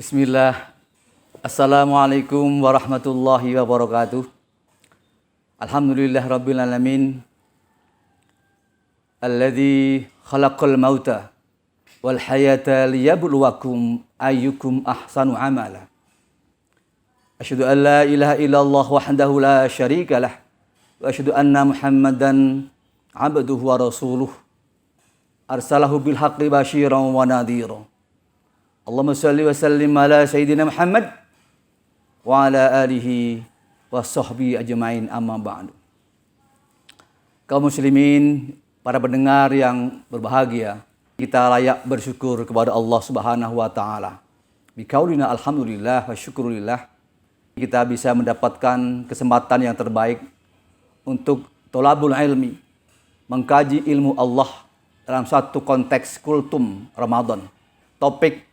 Bismillah. Assalamualaikum warahmatullahi wabarakatuh. Alhamdulillah rabbil alamin. Alladzi khalaqal mauta wal hayata liyabluwakum ayyukum ahsanu amala. Asyhadu an la ilaha illallah wahdahu la syarikalah wa asyhadu anna Muhammadan abduhu wa rasuluh. Arsalahu bil haqqi basyiran wa nadhira. Allahumma salli wa sallim ala sayyidina Muhammad wa ala alihi wa sahbihi ajma'in, amma ba'du. Kaum muslimin, para pendengar yang berbahagia, kita layak bersyukur kepada Allah Subhanahu wa taala. Biqaulina alhamdulillah wa syukurillah, kita bisa mendapatkan kesempatan yang terbaik untuk thalabul ilmi, mengkaji ilmu Allah dalam satu konteks kultum Ramadan. Topik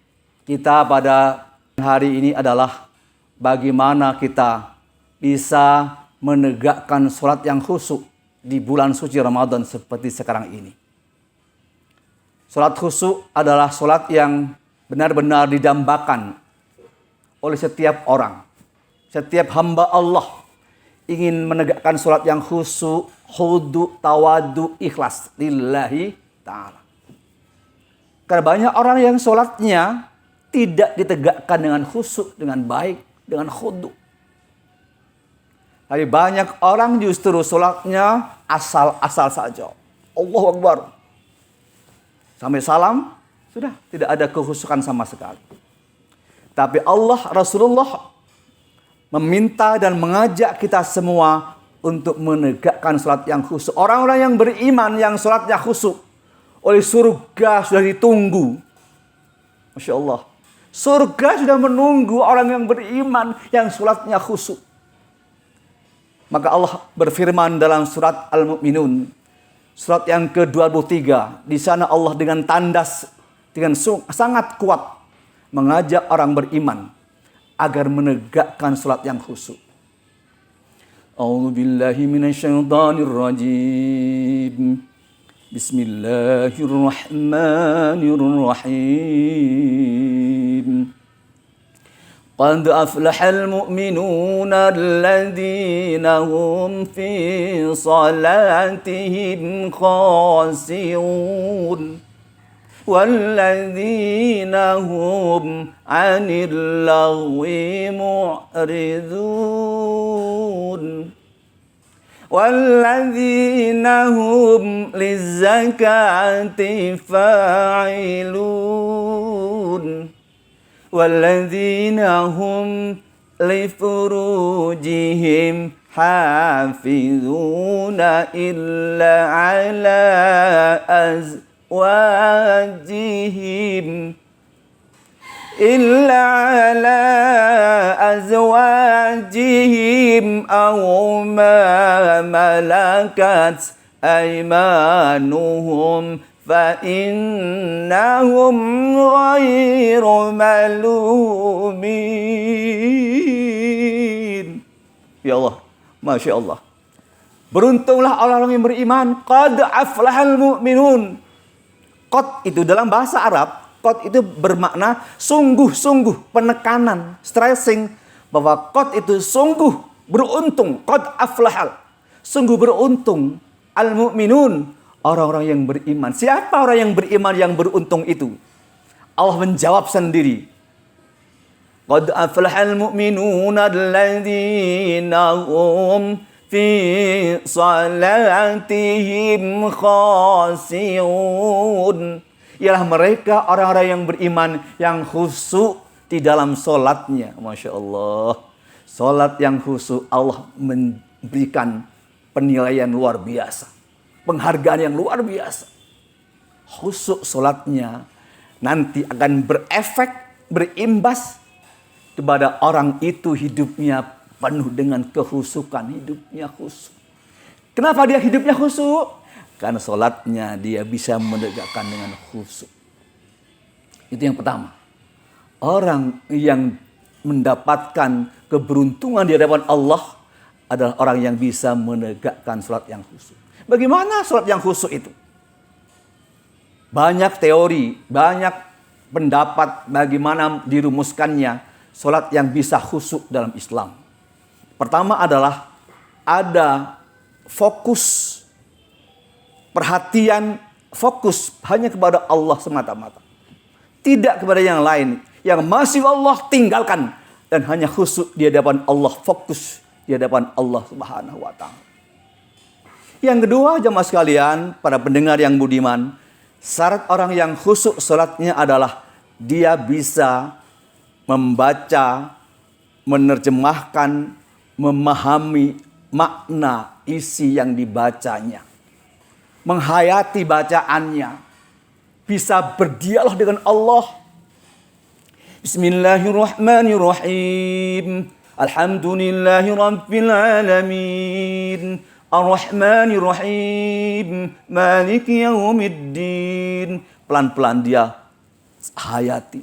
kita pada hari ini adalah bagaimana kita bisa menegakkan sholat yang khusyuk di bulan suci Ramadan seperti sekarang ini. Sholat khusyuk adalah sholat yang benar-benar didambakan oleh setiap orang. Setiap hamba Allah ingin menegakkan sholat yang khusyuk, khudu, tawadu, ikhlas lillahi ta'ala. Karena banyak orang yang sholatnya tidak ditegakkan dengan khusyuk, dengan baik, dengan khudu. Tapi banyak orang justru sholatnya asal-asal saja. Allahu Akbar. Sampai salam, sudah tidak ada kekhusyukan sama sekali. Tapi Allah, Rasulullah meminta dan mengajak kita semua untuk menegakkan sholat yang khusyuk. Orang-orang yang beriman yang sholatnya khusyuk, oleh surga sudah ditunggu. Masya Allah. Surga sudah menunggu orang yang beriman yang sholatnya khusyuk. Maka Allah berfirman dalam surat Al-Mu'minun, surat yang ke-23. Di sana Allah dengan tandas, dengan sangat kuat mengajak orang beriman agar menegakkan sholat yang khusyuk. A'udzu billahi minasyaitonir rajim. Bismillahirrahmanirrahim. Qad aflahal mu'minuna alladhina hum fi salatihim khashi'un walladhina hum 'anil lagwi mu'ridun والذين هم للزكاة فاعلون والذين هم لفروجهم حافظون إلا على أزواجهم أو ما ملكت أيمانهم فإنهم غير ملومين. Ya Allah, Masya Allah. Beruntunglah orang-orang yang beriman. Qad aflahal mu'minun. Qad itu dalam bahasa Arab, qad itu bermakna sungguh-sungguh, penekanan, stressing, bahwa qad itu sungguh beruntung. Qad aflahal, sungguh beruntung. Al-mu'minun, orang-orang yang beriman. Siapa orang yang beriman yang beruntung itu? Allah menjawab sendiri. Qad aflahal mu'minuna alladzina hum fi salatihim khashi'un. Ialah mereka orang-orang yang beriman yang khusyuk di dalam solatnya. Masya Allah. Solat yang khusyuk, Allah memberikan penilaian luar biasa. Penghargaan yang luar biasa. Khusyuk solatnya nanti akan berefek, berimbas kepada orang itu hidupnya penuh dengan kehusukan. Hidupnya khusyuk. Kenapa dia hidupnya khusyuk? Karena sholatnya dia bisa menegakkan dengan khusyuk. Itu yang pertama. Orang yang mendapatkan keberuntungan di hadapan Allah adalah orang yang bisa menegakkan sholat yang khusyuk. Bagaimana sholat yang khusyuk itu? Banyak teori, banyak pendapat bagaimana dirumuskannya sholat yang bisa khusyuk dalam Islam. Pertama adalah ada fokus, perhatian, fokus hanya kepada Allah semata-mata. Tidak kepada yang lain. Yang masih Allah tinggalkan. Dan hanya khusyuk di hadapan Allah, fokus di hadapan Allah Subhanahu wa ta'ala. Yang kedua, jemaah sekalian, para pendengar yang budiman, syarat orang yang khusyuk salatnya adalah dia bisa membaca, menerjemahkan, memahami makna isi yang dibacanya, menghayati bacaannya, bisa berdialog dengan Allah. Bismillahirrahmanirrahim. Alhamdulillahi rabbil alamin. Ar-Rahmanirrahim. Maliki yaumiddin. Pelan-pelan dia hayati.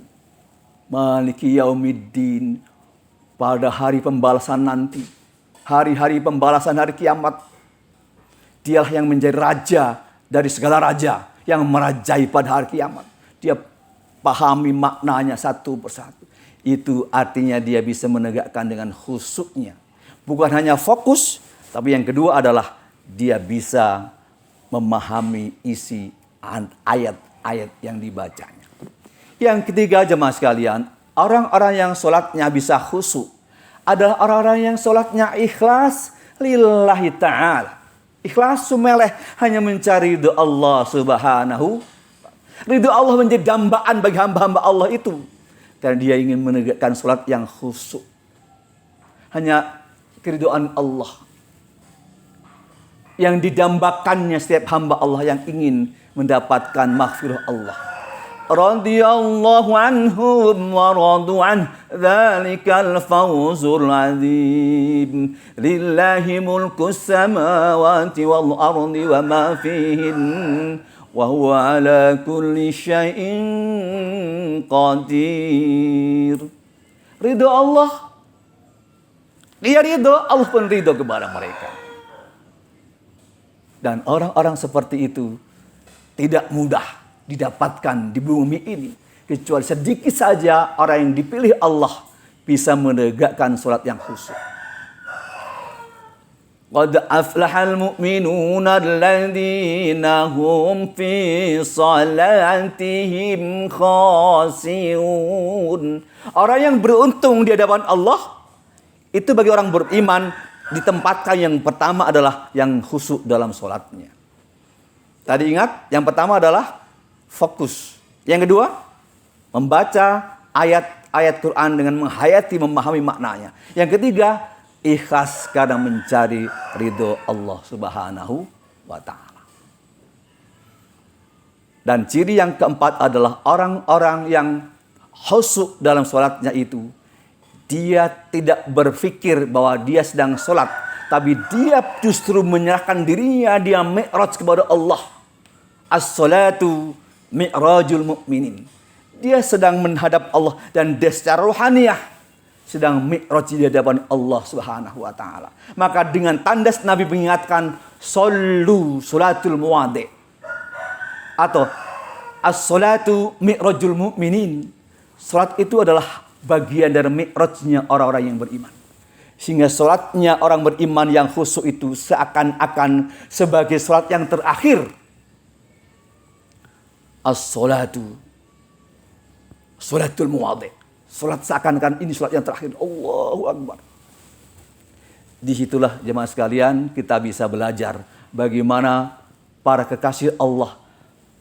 Maliki yaumiddin. Pada hari pembalasan nanti. Hari-hari pembalasan hari kiamat. Dialah yang menjadi raja dari segala raja. Yang merajai pada hari kiamat. Dia pahami maknanya satu persatu. Itu artinya dia bisa menegakkan dengan khusyuknya. Bukan hanya fokus, tapi yang kedua adalah dia bisa memahami isi ayat-ayat yang dibacanya. Yang ketiga, jemaah sekalian, orang-orang yang sholatnya bisa khusyuk adalah orang-orang yang sholatnya ikhlas lillahi ta'ala. Ikhlas sumeleh, hanya mencari ridho Allah Subhanahu. Ridho Allah menjadi dambaan bagi hamba-hamba Allah itu. Karena dia ingin menegakkan sholat yang khusyuk. Hanya keridhaan Allah yang didambakannya setiap hamba Allah yang ingin mendapatkan maghfirah Allah. Radiyallahu anhum wa radu an dzalikal fawzul azim. Lillahi mulkus samawati wal ardi wa ma fihin. Wa huwa ala kulli syai'in qadir. Ridho Allah. Dia ridho, Allah pun ridho kepada mereka. Dan orang-orang seperti itu tidak mudah didapatkan di bumi ini. Kecuali sedikit saja orang yang dipilih Allah bisa menegakkan sholat yang khusyuk. Qad aflahal mu'minuna alladzina hum fi salatihim khashi'un. Orang yang beruntung di hadapan Allah itu bagi orang beriman ditempatkan yang pertama adalah yang khusyuk dalam sholatnya. Tadi ingat, yang pertama adalah fokus. Yang kedua, membaca ayat-ayat Quran dengan menghayati, memahami maknanya. Yang ketiga, ikhlas karena mencari ridho Allah Subhanahu wa ta'ala. Dan ciri yang keempat adalah orang-orang yang khusyuk dalam sholatnya itu, dia tidak berpikir bahwa dia sedang sholat, tapi dia justru menyerahkan dirinya, dia mi'raj kepada Allah. As-salatu mi'rajul mu'minin. Dia sedang menghadap Allah dan dia secara rohaniah sedang mi'raj di hadapan Allah Subhanahu wa ta'ala. Maka dengan tandas Nabi mengingatkan, sallu salatul muwaddi, atau as-salatu mi'rajul mu'minin. Salat itu adalah bagian dari mi'rajnya orang-orang yang beriman. Sehingga salatnya orang beriman yang khusyuk itu seakan-akan sebagai salat yang terakhir. As-salatu salatul muwaddi. Salat seakan-akan ini salat yang terakhir. Allahu Akbar. Disitulah jemaah sekalian kita bisa belajar bagaimana para kekasih Allah,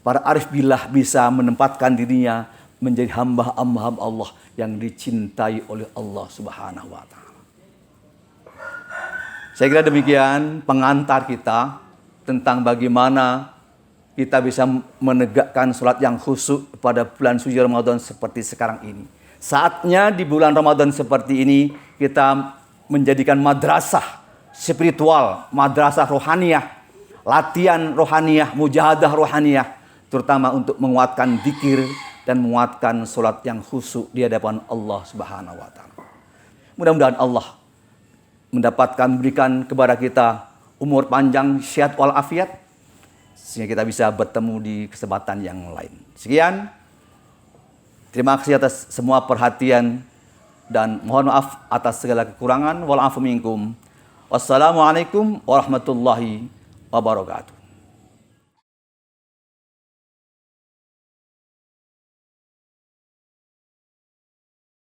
para arif billah bisa menempatkan dirinya menjadi hamba-hamba Allah yang dicintai oleh Allah Subhanahu wa ta'ala. Saya kira demikian pengantar kita tentang bagaimana kita bisa menegakkan salat yang khusyuk pada bulan suci Ramadan seperti sekarang ini. Saatnya di bulan Ramadan seperti ini kita menjadikan madrasah spiritual, madrasah rohaniyah, latihan rohaniyah, mujahadah rohaniyah, terutama untuk menguatkan zikir dan menguatkan salat yang khusyuk di hadapan Allah Subhanahu wa ta'ala. Mudah-mudahan Allah memberikan kepada kita umur panjang, sehat walafiat, sehingga kita bisa bertemu di kesempatan yang lain. Sekian. Terima kasih atas semua perhatian dan mohon maaf atas segala kekurangan. Wal afu minkum. Wassalamualaikum warahmatullahi wabarakatuh.